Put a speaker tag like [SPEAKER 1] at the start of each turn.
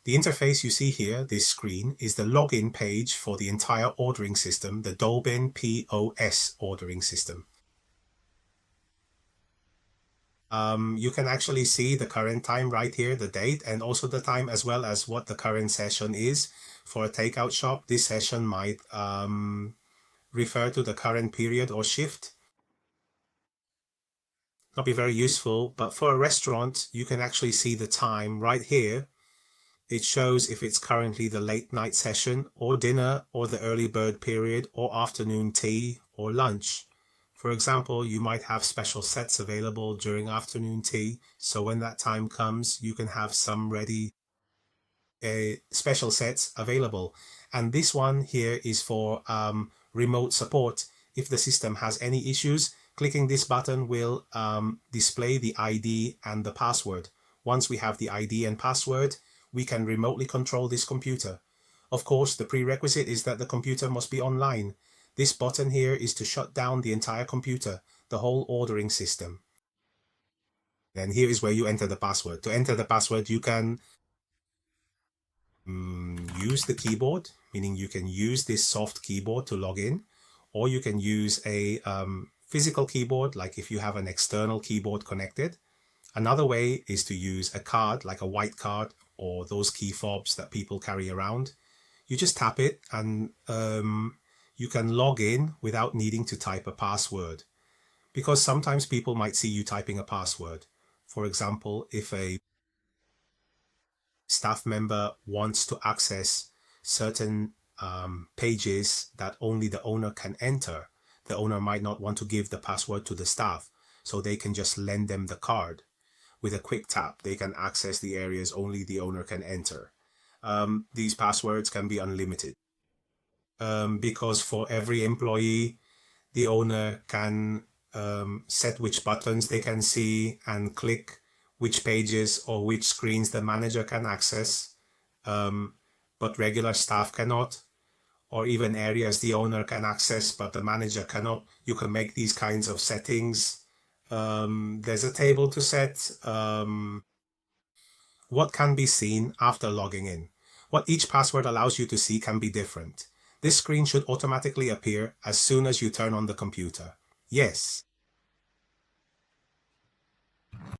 [SPEAKER 1] The interface you see here, this screen, is the login page for the entire ordering system, the DolbynPOS ordering system. You can actually see the current time right here, the date, and also the time as well as what the current session is. For a takeout shop, this session might refer to the current period or shift. Not be very useful, but for a restaurant, you can actually see the time right here. It shows if it's currently the late night session or dinner or the early bird period or afternoon tea or lunch. For example, you might have special sets available during afternoon tea, so when that time comes, you can have some ready special sets available. And this one here is for remote support. If the system has any issues, clicking this button will display the ID and the password. Once we have the ID and password, we can remotely control this computer. Of course, the prerequisite is that the computer must be online. This button here is to shut down the entire computer, the whole ordering system. Then here is where you enter the password. To enter the password, you can use the keyboard, meaning you can use this soft keyboard to log in, or you can use a physical keyboard, like if you have an external keyboard connected. Another way is to use a card, like a white card, or those key fobs that people carry around. You just tap it and you can log in without needing to type a password, because sometimes people might see you typing a password. For example, if a staff member wants to access certain pages that only the owner can enter, the owner might not want to give the password to the staff, so they can just lend them the card. With a quick tap, they can access the areas only the owner can enter. These passwords can be unlimited. Because for every employee, the owner can set which buttons they can see and click, which pages or which screens the manager can access, but regular staff cannot, or even areas the owner can access but the manager cannot. You can make these kinds of settings. There's a table to set what can be seen after logging in. What each password allows you to see can be different. This screen should automatically appear as soon as you turn on the computer. Yes,